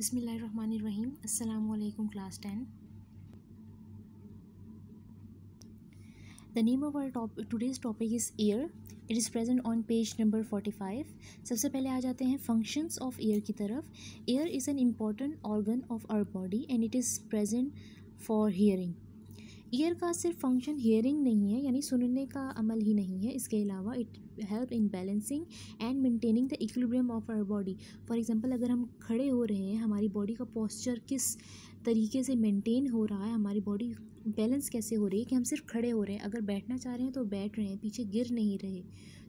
बिस्मिल्लाहिर्रहमानिर्रहीम। अस्सलामुअलैकुम class 10। The name of our today's topic is air. It is present on page number 45. सबसे पहले आ जाते हैं functions of air की तरफ। Air is an important organ of our body and it is present for hearing. Year का सिर्फ function hearing नहीं है, यानी सुनने का अमल ही नहीं है, इसके अलावा it help in balancing and maintaining the equilibrium of our body. For example, अगर हम खड़े हो रहे हैं, हमारी बॉडी का पोस्चर किस तरीके से मेंटेन हो रहा है, हमारी बॉडी बैलेंस कैसे हो रही है कि हम सिर्फ खड़े हो रहे हैं, अगर बैठना चाह रहे हैं तो बैठ रहे हैं, पीछे गिर नहीं रहे।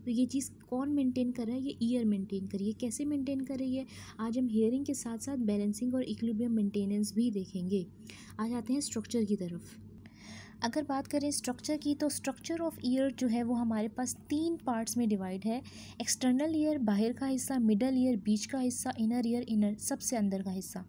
तो ये चीज़ कौन मेंटेन कर रहा है? ये ईयर मेंटेन कर रही है। कैसे मेंटेन कर रही है? आज हम हेयरिंग के साथ साथ बैलेंसिंग और इक्विलिब्रियम मेंटेनेंस भी देखेंगे। आ जाते हैं स्ट्रक्चर की तरफ। अगर बात करें स्ट्रक्चर की, तो स्ट्रक्चर ऑफ ईयर जो है वो हमारे पास 3 पार्ट्स में डिवाइड है। एक्सटर्नल ईयर बाहर का हिस्सा, मिडल ईयर बीच का हिस्सा, इनर ईयर इनर सबसे अंदर का हिस्सा।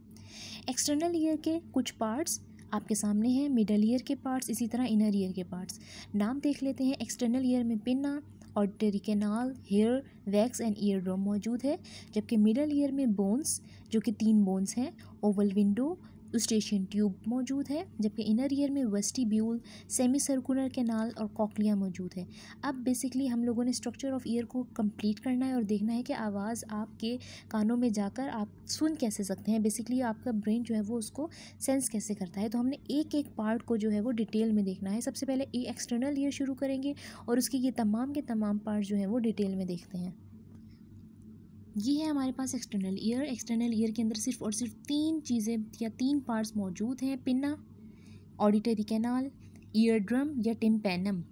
एक्सटर्नल ईयर के कुछ पार्ट्स आपके सामने हैं, मिडल ईयर के पार्ट्स, इसी तरह इनर ईयर के पार्ट्स। नाम देख लेते हैं। एक्सटर्नल ईयर में pinna, auditory canal, hair, wax and eardrum मौजूद है, जबकि मिडल ईयर में बोन्स जो कि 3 बोन्स हैं, ओवल विंडो, यूस्टेशियन ट्यूब मौजूद है, जबकि इनर ईयर में वेस्टिब्यूल, सेमी सर्कुलर कैनाल और कॉक्लिया मौजूद है। अब बेसिकली हम लोगों ने स्ट्रक्चर ऑफ ईयर को कंप्लीट करना है और देखना है कि आवाज़ आपके कानों में जाकर आप सुन कैसे सकते हैं। बेसिकली आपका ब्रेन जो है वो उसको सेंस कैसे करता है। तो हमने एक एक पार्ट को जो है वो डिटेल में देखना है। सबसे पहले एक्सटर्नल ईयर शुरू करेंगे और उसके ये तमाम के तमाम पार्ट जो हैं वो डिटेल में देखते हैं। ये है हमारे पास एक्सटर्नल ईयर। एक्सटर्नल ईयर के अंदर सिर्फ और सिर्फ 3 चीज़ें या 3 पार्ट्स मौजूद हैं। Pinna, auditory canal, ear drum या टिम्पैनम।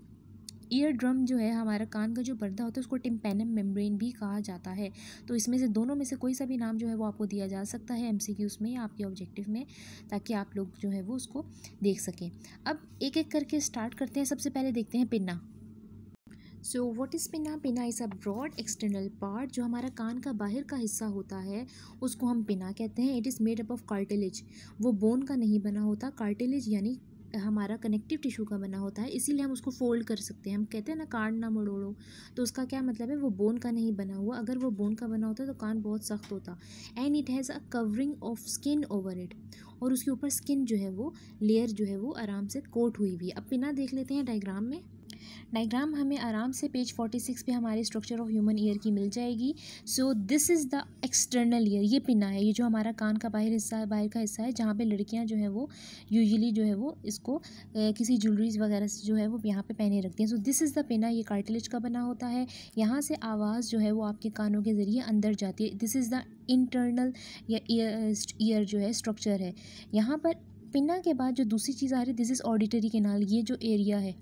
ईयर ड्रम जो है हमारा कान का जो पर्दा होता है उसको टिम्पैनम मेम्ब्रेन भी कहा जाता है। तो इसमें से दोनों में से कोई सा भी नाम जो है वो आपको दिया जा सकता है एमसीक्यूज़ में या आपके ऑब्जेक्टिव में, ताकि आप लोग जो है वो उसको देख सकें। अब एक एक करके स्टार्ट करते हैं। सबसे पहले देखते हैं pinna. So what is pinna? Pinna is a broad external part. जो हमारा कान का बाहर का हिस्सा होता है उसको हम पिन्ना कहते हैं। It is made up of cartilage. वो बोन का नहीं बना होता, कार्टिलेज यानी हमारा कनेक्टिव टिश्यू का बना होता है, इसीलिए हम उसको फोल्ड कर सकते हैं। हम कहते हैं ना कान ना मरोड़ो, तो उसका क्या मतलब है? वो बोन का नहीं बना हुआ। अगर वो बोन का बना होता तो कान बहुत सख्त होता। And it has a covering of skin over it, और उसके ऊपर स्किन जो है वो लेयर जो है वो आराम से कोट हुई हुई है। अब पिन्ना देख लेते हैं डायग्राम में। डायग्राम हमें आराम से पेज 46 पे हमारे स्ट्रक्चर ऑफ ह्यूमन ईयर की मिल जाएगी। So this is the external ear. ये पिन्ना है, ये जो हमारा कान का बाहर हिस्सा है, बाहर का हिस्सा है, जहाँ पे लड़कियाँ जो है वो यूजुअली जो है वो इसको किसी ज्वेलरीज वगैरह से जो है वो यहाँ पे पहने रखती हैं। So this is the pinna. ये कार्टिलेज का बना होता है। यहाँ से आवाज़ जो है वो आपके कानों के ज़रिए अंदर जाती है। दिस इज़ द इंटरनल या ईयर जो है स्ट्रक्चर है। यहाँ पर पिन्ना के बाद जो दूसरी चीज़ आ रही है, दिस इज़ ऑडिटरी कैनाल। ये जो एरिया है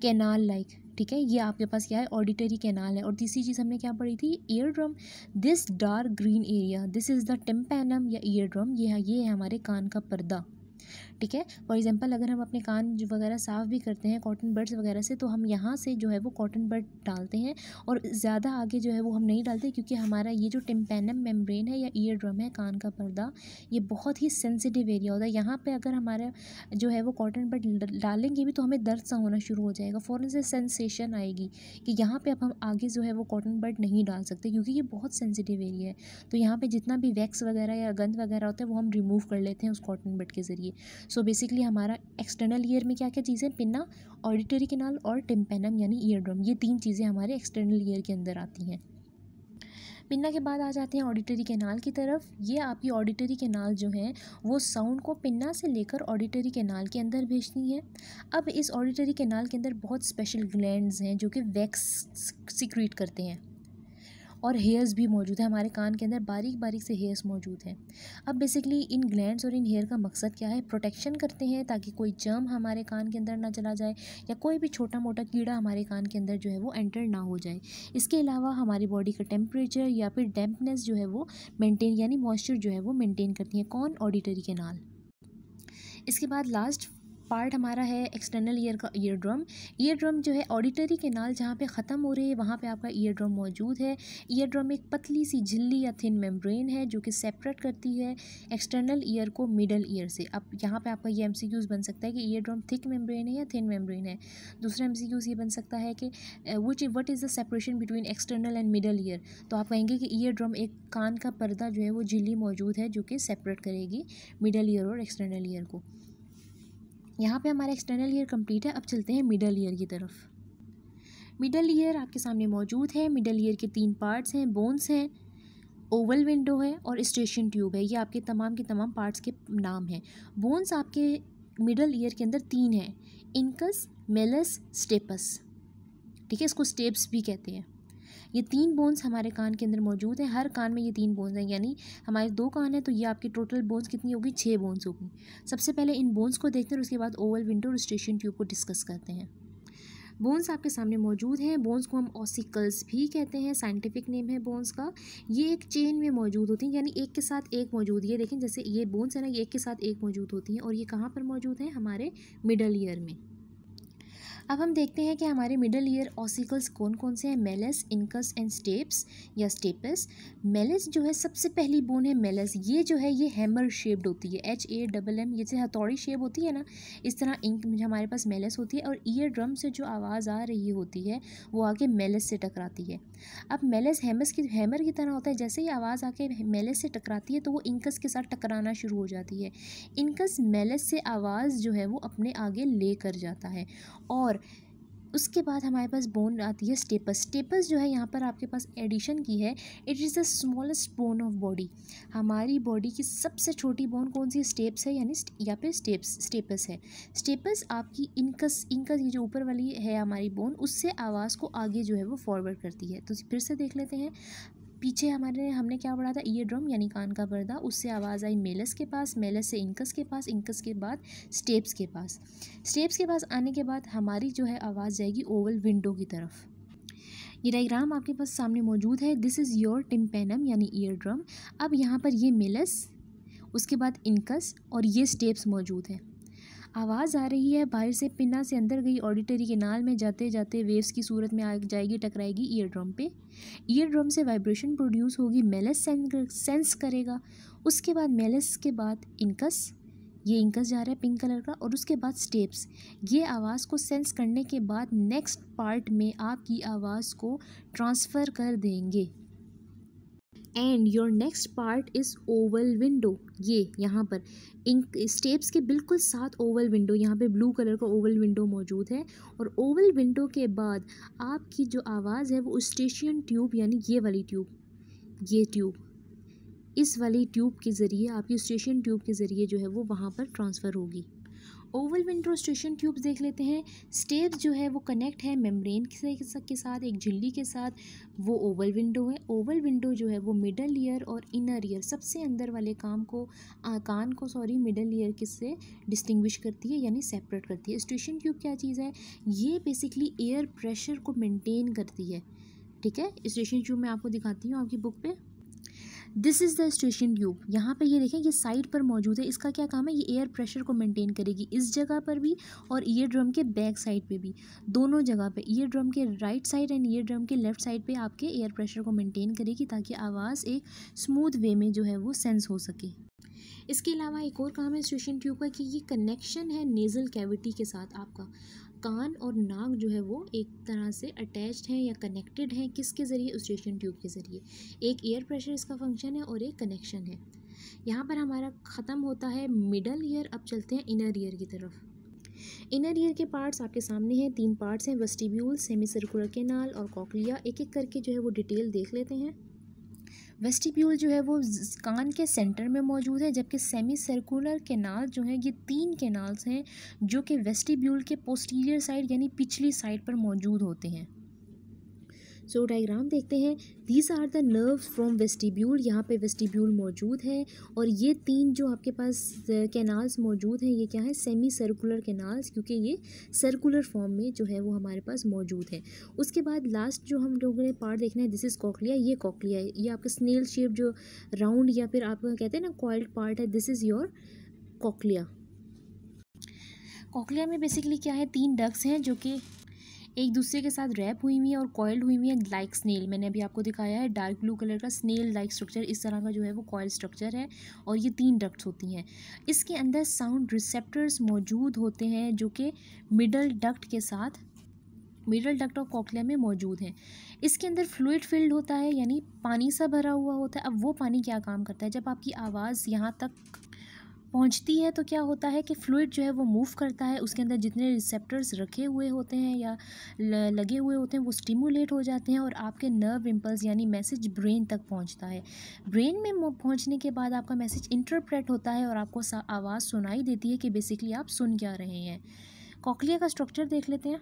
कैनाल लाइक, ठीक है, ये आपके पास क्या है? ऑडिटरी कैनाल है। और तीसरी चीज़ हमने क्या पढ़ी थी? Ear drum. This dark green area, this is the tympanum या ईयर ड्रम। ये है हमारे कान का पर्दा, ठीक है। फॉर एग्जांपल, अगर हम अपने कान वगैरह साफ़ भी करते हैं कॉटन बड्स वगैरह से, तो हम यहाँ से जो है वो कॉटन बड डालते हैं और ज़्यादा आगे जो है वो हम नहीं डालते, क्योंकि हमारा ये जो टिम्पैनम मेम्ब्रेन है या ईयर ड्रम है, कान का पर्दा, ये बहुत ही सेंसिटिव एरिया होता है। यहाँ पे अगर हमारा जो है वो कॉटन बड डालेंगे भी तो हमें दर्द सा होना शुरू हो जाएगा, फ़ौरन से सेंसेशन आएगी कि यहाँ पे अब हम आगे जो है वो कॉटन बड नहीं डाल सकते, क्योंकि ये बहुत सेंसिटिव एरिया है। तो यहाँ पे जितना भी वैक्स वगैरह या गंद वगैरह होता है वो हम रिमूव कर लेते हैं उस कॉटन बड के ज़रिए। सो बेसिकली हमारा एक्सटर्नल ईयर में क्या क्या चीज़ें? पिन्ना, ऑडिटरी कैनाल और टिम्पैनम यानी ईयर ड्रम। ये 3 चीज़ें हमारे एक्सटर्नल ईयर के अंदर आती हैं। पिन्ना के बाद आ जाते हैं ऑडिटरी कैनाल की तरफ। ये आपकी ऑडिटरी कैनाल जो है वो साउंड को पिन्ना से लेकर ऑडिटरी कैनाल के अंदर भेजती है। अब इस ऑडिटरी कैनाल के अंदर बहुत स्पेशल ग्लैंड्स हैं जो कि वैक्स सिक्रीट करते हैं, और हेयर्स भी मौजूद है। हमारे कान के अंदर बारीक बारीक से हेयर्स मौजूद हैं। अब बेसिकली इन ग्लैंड्स और इन हेयर का मकसद क्या है? प्रोटेक्शन करते हैं, ताकि कोई जर्म हमारे कान के अंदर ना चला जाए या कोई भी छोटा मोटा कीड़ा हमारे कान के अंदर जो है वो एंटर ना हो जाए। इसके अलावा हमारी बॉडी का टेम्परेचर या फिर डैम्पनेस जो है वो मेंटेन, यानी मॉइस्चर जो है वो मेंटेन करती हैं। कौन? Auditory canal. इसके बाद लास्ट पार्ट हमारा है एक्सटर्नल ईयर का ईयर ड्रम। ईयर ड्रम जो है ऑडिटरी कैनाल जहाँ पे ख़त्म हो रही है वहाँ पे आपका ईयर ड्रम मौजूद है। ईयर ड्रम एक पतली सी झिल्ली या थिन मेम्ब्रेन है जो कि सेपरेट करती है एक्सटर्नल ईयर को मिडल ईयर से। अब यहाँ पे आपका ये MCQs बन सकता है कि ईयर ड्रम थिक मेम्ब्रेन है या थिन मेम्ब्रेन है। दूसरा MCQs ये बन सकता है कि what is the separation between external and middle ear. तो आप कहेंगे कि ईयर ड्रम एक कान का पर्दा जो है वो झिल्ली मौजूद है जो कि सेपरेट करेगी मिडल ईयर और एक्सटर्नल ईयर को। यहाँ पे हमारा एक्सटर्नल ईयर कंप्लीट है। अब चलते हैं मिडल ईयर की तरफ। मिडल ईयर आपके सामने मौजूद है। मिडल ईयर के 3 पार्ट्स हैं, बोन्स हैं, ओवल विंडो है और स्टेशन ट्यूब है। ये आपके तमाम के तमाम पार्ट्स के नाम हैं। बोन्स आपके मिडल ईयर के अंदर 3 हैं, इनकस, मेलस, स्टेपस। ठीक है, इसको स्टेप्स भी कहते हैं। ये 3 बोन्स हमारे कान के अंदर मौजूद हैं। हर कान में ये 3 बोन्स हैं, यानी हमारे 2 कान हैं तो ये आपकी टोटल बोन्स कितनी होगी, 6 बोन्स होगी। सबसे पहले इन बोन्स को देखते हैं, उसके बाद ओवल विंडो और स्टेशन ट्यूब को डिस्कस करते हैं। बोन्स आपके सामने मौजूद हैं। बोन्स को हम ऑसिकल्स भी कहते हैं, साइंटिफिक नेम है बोन्स का। ये एक चेन में मौजूद होती हैं, यानी एक के साथ एक मौजूद। ये देखें, जैसे ये बोन्स है ना, ये एक के साथ एक मौजूद होती हैं और ये कहाँ पर मौजूद हैं, हमारे मिडल ईयर में। अब हम देखते हैं कि हमारे मिडल ईयर ऑसिकल्स कौन कौन से हैं। मेलस, इनकस एंड स्टेप्स या स्टेपस। मेलस जो है सबसे पहली बोन है मेलस। ये जो है ये हैमर शेप्ड होती है, HAMM, ये से हथौड़ी शेप होती है ना, इस तरह इंक हमारे पास मेलस होती है। और ईयर ड्रम से जो आवाज़ आ रही होती है वो आके मेलस से टकराती है। अब मेलस हैमर की तरह होता है, जैसे ही आवाज़ आके मेलस से टकराती है तो वो इंकस के साथ टकराना शुरू हो जाती है। इंकस मेलस से आवाज़ जो है वो अपने आगे ले कर जाता है। और उसके बाद हमारे पास बोन आती है स्टेपस। स्टेपस जो है यहाँ पर आपके पास एडिशन की है, it is the smallest bone of body. हमारी बॉडी की सबसे छोटी बोन कौन सी, स्टेप्स है, यानी यहाँ पे स्टेपस है। स्टेपस आपकी इनकस ये जो ऊपर वाली है हमारी बोन, उससे आवाज़ को आगे जो है वो फॉरवर्ड करती है। तो फिर से देख लेते हैं, पीछे हमने क्या पढ़ा था, ईयर ड्रम यानी कान का पर्दा, उससे आवाज़ आई मेलस के पास, मेलस से इनकस के पास, इनकस के बाद स्टेप्स के पास। स्टेप्स के पास आने के बाद हमारी जो है आवाज़ जाएगी ओवल विंडो की तरफ। ये डायग्राम आपके पास सामने मौजूद है। दिस इज़ योर टिम्पेनम यानी ईयर ड्रम। अब यहाँ पर ये मेलस, उसके बाद इनकस और ये स्टेप्स मौजूद है। आवाज़ आ रही है बाहर से, पिन्ना से अंदर गई, ऑडिटरी कैनाल में जाते जाते वेव्स की सूरत में आ जाएगी, टकराएगी ईयर ड्रम पे। ईयर ड्रम से वाइब्रेशन प्रोड्यूस होगी, मेलस सेंस करेगा। उसके बाद मेलस के बाद इनकस, ये इंकस जा रहा है पिंक कलर का, और उसके बाद स्टेप्स। ये आवाज़ को सेंस करने के बाद नेक्स्ट पार्ट में आपकी आवाज़ को ट्रांसफ़र कर देंगे। And your next part is Oval window. ये यहाँ पर इंक स्टेप्स के बिल्कुल साथ ओवल विंडो, यहाँ पे ब्लू कलर का ओवल विंडो मौजूद है। और ओवल विंडो के बाद आपकी जो आवाज़ है वो स्टेशन ट्यूब यानी ये वाली ट्यूब, ये ट्यूब, इस वाली ट्यूब के ज़रिए, आपकी स्टेशन ट्यूब के ज़रिए जो है वो वहाँ पर ट्रांसफ़र होगी। ओवल विंडो स्टेशन ट्यूब्स देख लेते हैं। स्टेप्स जो है वो कनेक्ट है मेम्ब्रेन के साथ, एक झिल्ली के साथ, वो ओवल विंडो है। ओवल विंडो जो है वो मिडल ईयर और इनर ईयर, सबसे अंदर वाले कान को मिडल ईयर किससे डिस्टिंग्विश करती है यानी सेपरेट करती है। स्टेशन ट्यूब क्या चीज़ है, ये बेसिकली एयर प्रेशर को मेंटेन करती है। ठीक है, स्टेशन ट्यूब मैं आपको दिखाती हूँ आपकी बुक पे। This is the station tube. यहाँ पे ये देखें, ये साइड पर मौजूद है। इसका क्या काम है, ये एयर प्रेशर को मेंटेन करेगी इस जगह पर भी और ईयर ड्रम के बैक साइड पे भी, दोनों जगह पे। ईयर ड्रम के right side and ear drum के लेफ्ट साइड पे आपके एयर प्रेशर को मेंटेन करेगी ताकि आवाज़ एक स्मूथ वे में जो है वो सेंस हो सके। इसके अलावा एक और काम है स्टेशन ट्यूब का कि ये कनेक्शन है नेज़ल कैविटी के साथ। आपका कान और नाक जो है वो एक तरह से अटैच्ड हैं या कनेक्टेड हैं, किसके ज़रिए, स्टेशन ट्यूब के ज़रिए। एक एयर प्रेशर इसका फंक्शन है और एक कनेक्शन है। यहाँ पर हमारा ख़त्म होता है मिडल ईयर। अब चलते हैं इनर ईयर की तरफ। इनर ईयर के पार्ट्स आपके सामने हैं, 3 पार्ट्स हैं, वेस्टिब्यूल, सेमी सर्कुलर कैनाल और कॉक्लिया। एक एक करके जो है वो डिटेल देख लेते हैं। वेस्टिब्यूल जो है वो कान के सेंटर में मौजूद है, जबकि सेमी सर्कुलर कैनाल जो है ये 3 कैनाल्स हैं जो कि वेस्टिब्यूल के पोस्टीरियर साइड यानी पिछली साइड पर मौजूद होते हैं। सो डायग्राम देखते हैं। These are the nerves from vestibule. यहाँ पे वेस्टिब्यूल मौजूद है और ये 3 जो आपके पास कैनाल्स मौजूद हैं ये क्या है, सेमी सर्कुलर कैनाल्स, क्योंकि ये सर्कुलर फॉर्म में जो है वो हमारे पास मौजूद है। उसके बाद लास्ट जो हम लोगों ने पार्ट देखना है, दिस इज़ कॉक्लिया। ये कॉक्लिया है, ये आपका स्नेल शेप जो राउंड या फिर आप कहते हैं ना कॉइल्ड पार्ट है, this is your cochlea. Cochlea में बेसिकली क्या है, 3 डक्ट्स हैं जो कि एक दूसरे के साथ रैप हुई हुई है और कॉइल्ड हुई हुई है लाइक स्नेल। मैंने अभी आपको दिखाया है डार्क ब्लू कलर का स्नेल लाइक स्ट्रक्चर, इस तरह का जो है वो कॉइल स्ट्रक्चर है और ये 3 डक्ट्स होती हैं। इसके अंदर साउंड रिसेप्टर्स मौजूद होते हैं जो कि मिडल डक्ट ऑफ कॉकलिया में मौजूद हैं। इसके अंदर फ्लूइड फिल्ड होता है, यानी पानी सा भरा हुआ होता है। अब वो पानी क्या काम करता है, जब आपकी आवाज़ यहाँ तक पहुंचती है तो क्या होता है कि फ्लूइड जो है वो मूव करता है, उसके अंदर जितने रिसेप्टर्स रखे हुए होते हैं या लगे हुए होते हैं वो स्टिमुलेट हो जाते हैं और आपके नर्व इम्पल्स यानी मैसेज ब्रेन तक पहुंचता है। ब्रेन में पहुंचने के बाद आपका मैसेज इंटरप्रेट होता है और आपको आवाज़ सुनाई देती है कि बेसिकली आप सुन क्या रहे हैं। कॉकलिया का स्ट्रक्चर देख लेते हैं।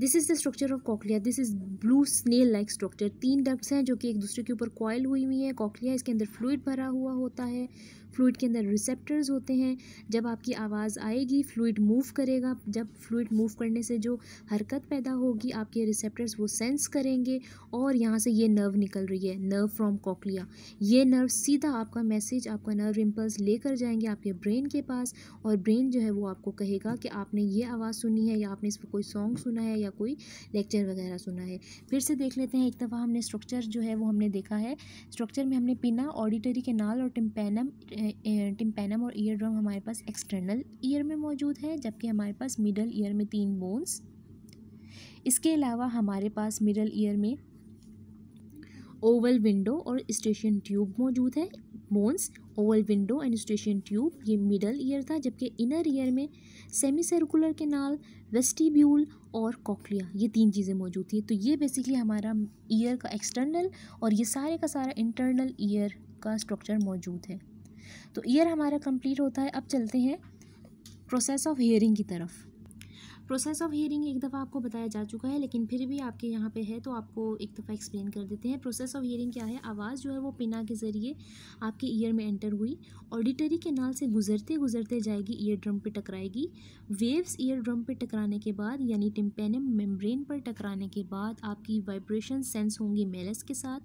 This is the structure of cochlea. This is blue snail like structure. 3 ducts हैं जो कि एक दूसरे के ऊपर कॉइल हुई हुई है। कॉकलिया, इसके अंदर फ्लूइड भरा हुआ होता है। फ्लूइड के अंदर रिसेप्टर्स होते हैं। जब आपकी आवाज़ आएगी फ्लूइड मूव करेगा। जब फ्लूइड मूव करने से जो हरकत पैदा होगी आपके रिसेप्टर्स वो सेंस करेंगे और यहाँ से ये नर्व निकल रही है, नर्व फ्रॉम कॉकलिया। ये नर्व सीधा आपका मैसेज, आपका नर्व इम्पल्स लेकर जाएंगे आपके ब्रेन के पास और ब्रेन जो है वो आपको कहेगा कि आपने ये आवाज़ सुनी है या आपने इस पर कोई सॉन्ग सुना है या कोई लेक्चर वगैरह सुना है। फिर से देख लेते हैं। एक दफ़ा हमने स्ट्रक्चर जो है वो हमने देखा है। स्ट्रक्चर में हमने पिना, ऑडिटरी कैनाल और टिम्पैनम और ईयर ड्रम हमारे पास एक्सटर्नल ईयर में मौजूद है, जबकि हमारे पास मिडल ईयर में 3 बोन्स। इसके अलावा हमारे पास मिडल ईयर में ओवल विंडो और स्टेशन ट्यूब मौजूद है। Bones, Oval window and station tube, ये मिडल ईयर था, जबकि इनर ईयर में सेमी सर्कुलर कैनाल, वेस्टिब्यूल और कॉकलिया, ये 3 चीज़ें मौजूद थी। तो ये बेसिकली हमारा ईयर का एक्सटर्नल और ये सारे का सारा इंटरनल ईयर का स्ट्रक्चर मौजूद है। तो ईयर हमारा कंप्लीट होता है। अब चलते हैं प्रोसेस ऑफ हियरिंग की तरफ। प्रोसेस ऑफ हियरिंग एक दफ़ा आपको बताया जा चुका है, लेकिन फिर भी आपके यहाँ पे है तो आपको एक दफ़ा एक्सप्लेन कर देते हैं। प्रोसेस ऑफ हियरिंग क्या है, आवाज़ जो है वो पिना के ज़रिए आपके ईयर में एंटर हुई, ऑडिटरी कैनाल से गुजरते गुजरते जाएगी ईयर ड्रम पे टकराएगी। वेव्स ईयर ड्रम पे टकराने के बाद यानी टिम्पैनम मेम्ब्रेन पर टकराने के बाद आपकी वाइब्रेशन सेंस होंगी मेलस के साथ,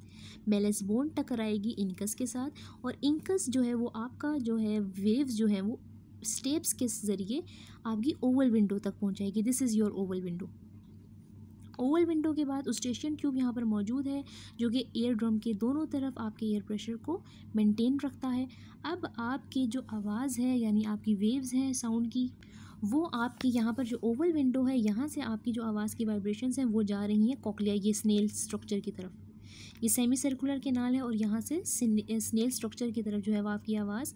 मेलस बोन टकराएगी इंकस के साथ और इंकस जो है वो आपका जो है वेव्स जो है वो स्टेप्स के ज़रिए आपकी ओवल विंडो तक पहुंचाएगी। This is your Oval window. Oval window के बाद स्टेशन ट्यूब यहाँ पर मौजूद है जो कि ईयर ड्रम के दोनों तरफ आपके ईयर प्रेशर को मेंटेन रखता है। अब आपकी जो आवाज़ है यानी आपकी वेव्स हैं साउंड की, वो आपकी यहाँ पर जो ओवल विंडो है यहाँ से आपकी जो आवाज़ की वाइब्रेशंस हैं वो जा रही हैं कॉकलिया, ये स्नेल स्ट्रक्चर की तरफ। ये सेमी सर्कुलर कैनाल है और यहाँ से स्नेल स्ट्रक्चर की तरफ जो है वो आपकी आवाज़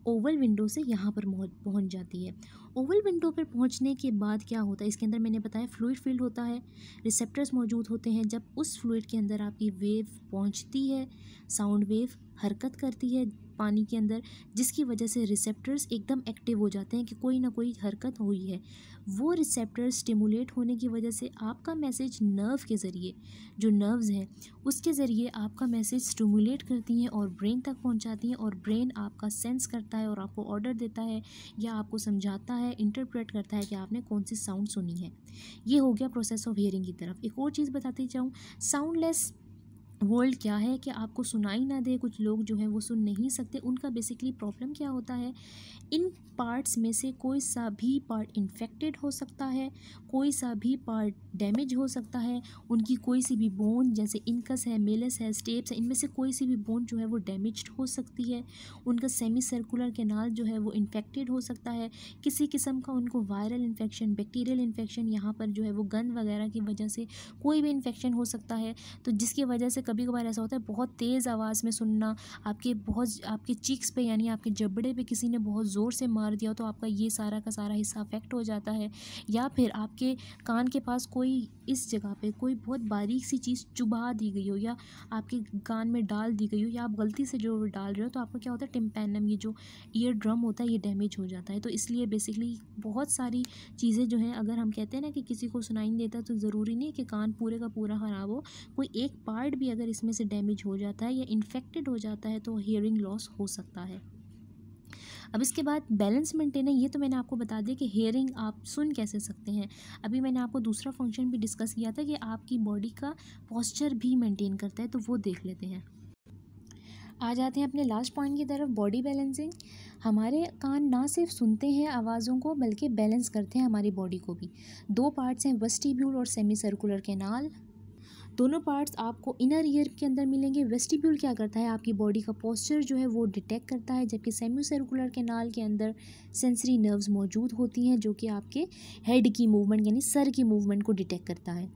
ओवल विंडो से यहाँ पर पहुँच जाती है। ओवल विंडो पर पहुँचने के बाद क्या होता है, इसके अंदर मैंने बताया फ्लूइड फील्ड होता है, रिसेप्टर्स मौजूद होते हैं। जब उस फ्लूइड के अंदर आपकी वेव पहुँचती है, साउंड वेव हरकत करती है पानी के अंदर, जिसकी वजह से रिसेप्टर्स एकदम एक्टिव हो जाते हैं कि कोई ना कोई हरकत हुई है। वो रिसेप्टर्स स्टिमुलेट होने की वजह से आपका मैसेज नर्व के ज़रिए, जो नर्व्स हैं उसके ज़रिए आपका मैसेज स्टिमुलेट करती हैं और ब्रेन तक पहुंचाती हैं और ब्रेन आपका सेंस करता है और आपको ऑर्डर देता है या आपको समझाता है, इंटरप्रेट करता है कि आपने कौन सी साउंड सुनी है। ये हो गया प्रोसेस ऑफ हियरिंग की तरफ। एक और चीज़ बताती जाऊँ, साउंडलेस वर्ल्ड क्या है कि आपको सुनाई ना दे, कुछ लोग जो हैं वो सुन नहीं सकते। उनका बेसिकली प्रॉब्लम क्या होता है, इन पार्ट्स में से कोई सा भी पार्ट इन्फेक्टेड हो सकता है, कोई सा भी पार्ट डैमेज हो सकता है, उनकी कोई सी भी बोन जैसे इनकस है, मेलस है, स्टेप्स है, इनमें से कोई सी भी बोन जो है वो डैमेज्ड हो सकती है। उनका सेमी सर्कुलर कैनाल जो है वो इन्फेक्टेड हो सकता है। किसी किस्म का उनको वायरल इन्फेक्शन, बैक्टीरियल इन्फेक्शन, यहाँ पर जो है वो गंद वगैरह की वजह से कोई भी इन्फेक्शन हो सकता है। तो जिसकी वजह से कभी कभार ऐसा होता है बहुत तेज़ आवाज़ में सुनना, आपके चीक्स पे यानी आपके जबड़े पे किसी ने बहुत ज़ोर से मार दिया तो आपका ये सारा का सारा हिस्सा अफेक्ट हो जाता है। या फिर आपके कान के पास कोई इस जगह पे कोई बहुत बारीक सी चीज़ चुभा दी गई हो या आपके कान में डाल दी गई हो या आप गलती से जो डाल रहे हो तो आपका क्या होता है, टिम्पैनम, ये जो ईयर ड्रम होता है ये डैमेज हो जाता है। तो इसलिए बेसिकली बहुत सारी चीज़ें जो हैं, अगर हम कहते हैं ना कि किसी को सुनाई नहीं देता तो ज़रूरी नहीं है कि कान पूरे का पूरा ख़राब हो, कोई एक पार्ट भी अगर इसमें से डैमेज हो जाता है या इन्फेक्टेड हो जाता है तो हियरिंग लॉस हो सकता है। अब इसके बाद बैलेंस मेंटेन है। ये तो मैंने आपको बता दिया कि हियरिंग आप सुन कैसे सकते हैं। अभी मैंने आपको दूसरा फंक्शन भी डिस्कस किया था कि आपकी बॉडी का पॉस्चर भी मेंटेन करता है, तो वो देख लेते हैं। आ जाते हैं अपने लास्ट पॉइंट की तरफ, बॉडी बैलेंसिंग। हमारे कान ना सिर्फ सुनते हैं आवाज़ों को बल्कि बैलेंस करते हैं हमारी बॉडी को भी। दो पार्ट्स हैं, वेस्टिब्यूल और सेमी सर्कुलर कैनाल। दोनों पार्ट्स आपको इनर ईयर के अंदर मिलेंगे। वेस्टिब्यूल क्या करता है, आपकी बॉडी का पोस्चर जो है वो डिटेक्ट करता है, जबकि सेमी सर्कुलर कैनाल के अंदर सेंसरी नर्व्स मौजूद होती हैं जो कि आपके हेड की मूवमेंट यानी सर की मूवमेंट को डिटेक्ट करता है।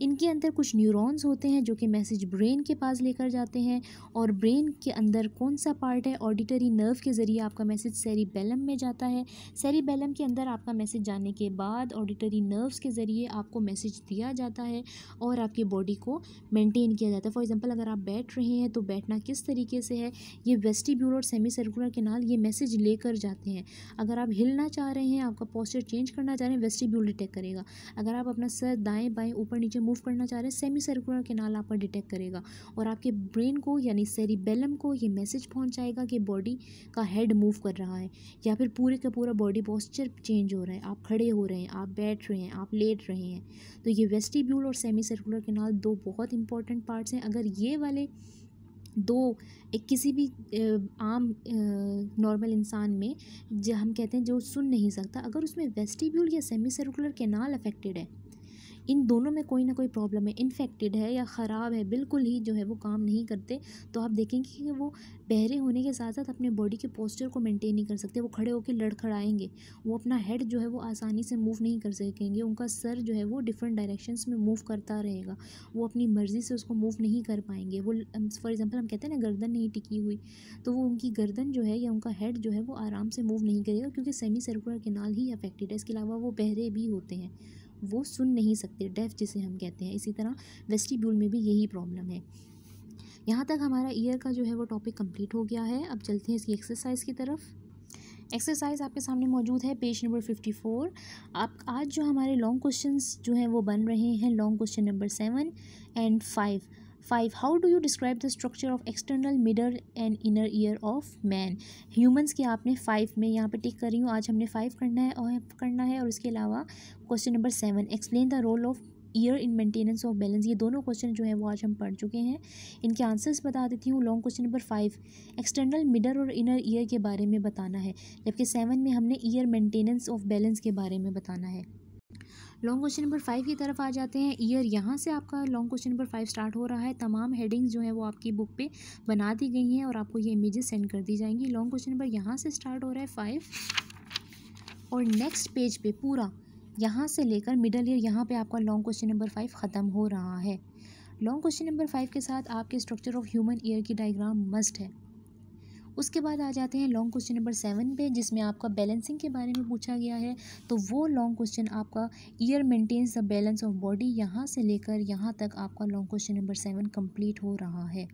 इनके अंदर कुछ न्यूरॉन्स होते हैं जो कि मैसेज ब्रेन के पास लेकर जाते हैं, और ब्रेन के अंदर कौन सा पार्ट है, ऑडिटरी नर्व के ज़रिए आपका मैसेज सेरिबेलम में जाता है। सेरिबेलम के अंदर आपका मैसेज जाने के बाद ऑडिटरी नर्व्स के ज़रिए आपको मैसेज दिया जाता है और आपकी बॉडी को मेंटेन किया जाता है। फॉर एग्जांपल अगर आप बैठ रहे हैं तो बैठना किस तरीके से है, ये वेस्टिब्यूल और सेमी सर्कुलर कैनाल ये मैसेज लेकर जाते हैं। अगर आप हिलना चाह रहे हैं, आपका पोस्चर चेंज करना चाह रहे हैं, वेस्टिब्यूल डिटेक्ट करेगा। अगर आप अपना सर दाएं बाएं ऊपर नीचे मूव करना चाह रहे हैं, सेमी सर्कुलर कैनाल आपका डिटेक्ट करेगा और आपके ब्रेन को यानी सेरिबेलम को ये मैसेज पहुंचाएगा कि बॉडी का हेड मूव कर रहा है या फिर पूरे का पूरा बॉडी पोस्चर चेंज हो रहा है, आप खड़े हो रहे हैं, आप बैठ रहे हैं, आप लेट रहे हैं। तो ये वेस्टिब्यूल और सेमी सर्कुलर कैनाल दो बहुत इंपॉर्टेंट पार्ट्स हैं। अगर ये वाले दो एक किसी भी आम नॉर्मल इंसान में जो हम कहते हैं जो सुन नहीं सकता, अगर उसमें वेस्टिब्यूल या सेमी सर्कुलर कैनाल अफेक्टेड है, इन दोनों में कोई ना कोई प्रॉब्लम है, इन्फेक्टेड है या ख़राब है, बिल्कुल ही जो है वो काम नहीं करते, तो आप देखेंगे कि वो बहरे होने के साथ साथ अपने बॉडी के पोस्चर को मेंटेन नहीं कर सकते। वो खड़े होकर लड़खड़ाएंगे, वो अपना हेड जो है वो आसानी से मूव नहीं कर सकेंगे, उनका सर जो है वो डिफरेंट डायरेक्शंस में मूव करता रहेगा, वो अपनी मर्ज़ी से उसको मूव नहीं कर पाएंगे। वो फॉर एग्जांपल हम कहते हैं ना गर्दन नहीं टिकी हुई, तो वो उनकी गर्दन जो है या उनका हेड जो है वो आराम से मूव नहीं करेगा क्योंकि सेमी सर्कुलर कैनाल ही अफेक्टेड है। इसके अलावा वो बहरे भी होते हैं, वो सुन नहीं सकते, डेफ जिसे हम कहते हैं। इसी तरह वेस्टिब्यूल में भी यही प्रॉब्लम है। यहाँ तक हमारा ईयर का जो है वो टॉपिक कंप्लीट हो गया है। अब चलते हैं इसकी एक्सरसाइज की तरफ। एक्सरसाइज आपके सामने मौजूद है पेज नंबर 54। आप आज जो हमारे लॉन्ग क्वेश्चंस जो हैं वो बन रहे हैं, long question number 7 and 5। How do you describe the structure of external middle and inner ear of man. Humans के आपने 5 में यहाँ पे टिक कर रही हूँ, आज हमने 5 करना है और इसके अलावा question number 7 explain the role of ear in maintenance of balance. ये दोनों क्वेश्चन जो है वो आज हम पढ़ चुके हैं। इनके आंसर्स बता देती हूँ। Long question number 5 external middle और इनर ईयर के बारे में बताना है, जबकि 7 में हमने ईयर मेंटेनेंस ऑफ बैलेंस के बारे में बताना है। लॉन्ग क्वेश्चन नंबर 5 की तरफ आ जाते हैं। ईयर यहाँ से आपका लॉन्ग क्वेश्चन नंबर 5 स्टार्ट हो रहा है। तमाम हेडिंग्स जो है वो आपकी बुक पे बना दी गई हैं और आपको ये इमेजेस सेंड कर दी जाएंगी। लॉन्ग क्वेश्चन नंबर यहाँ से स्टार्ट हो रहा है 5 और नेक्स्ट पेज पे पूरा यहाँ से लेकर मिडल ईयर यहाँ पे आपका लॉन्ग क्वेश्चन नंबर 5 ख़त्म हो रहा है। लॉन्ग क्वेश्चन नंबर 5 के साथ आपके स्ट्रक्चर ऑफ ह्यूमन ईयर की डायग्राम मस्ट है। उसके बाद आ जाते हैं लॉन्ग क्वेश्चन नंबर 7 पे, जिसमें आपका बैलेंसिंग के बारे में पूछा गया है। तो वो लॉन्ग क्वेश्चन आपका ear maintains the balance of body, यहाँ से लेकर यहाँ तक आपका लॉन्ग क्वेश्चन नंबर 7 कंप्लीट हो रहा है।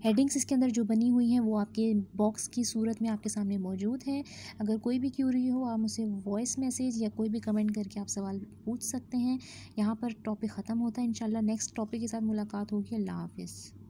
हेडिंग्स इसके अंदर जो बनी हुई हैं वो आपके बॉक्स की सूरत में आपके सामने मौजूद है। अगर कोई भी क्यूरी हो आप मुझसे वॉइस मैसेज या कोई भी कमेंट करके आप सवाल पूछ सकते हैं। यहाँ पर टॉपिक ख़त्म होता है। इंशाल्लाह नेक्स्ट टॉपिक के साथ मुलाकात होगी। अल्लाह हाफिज़।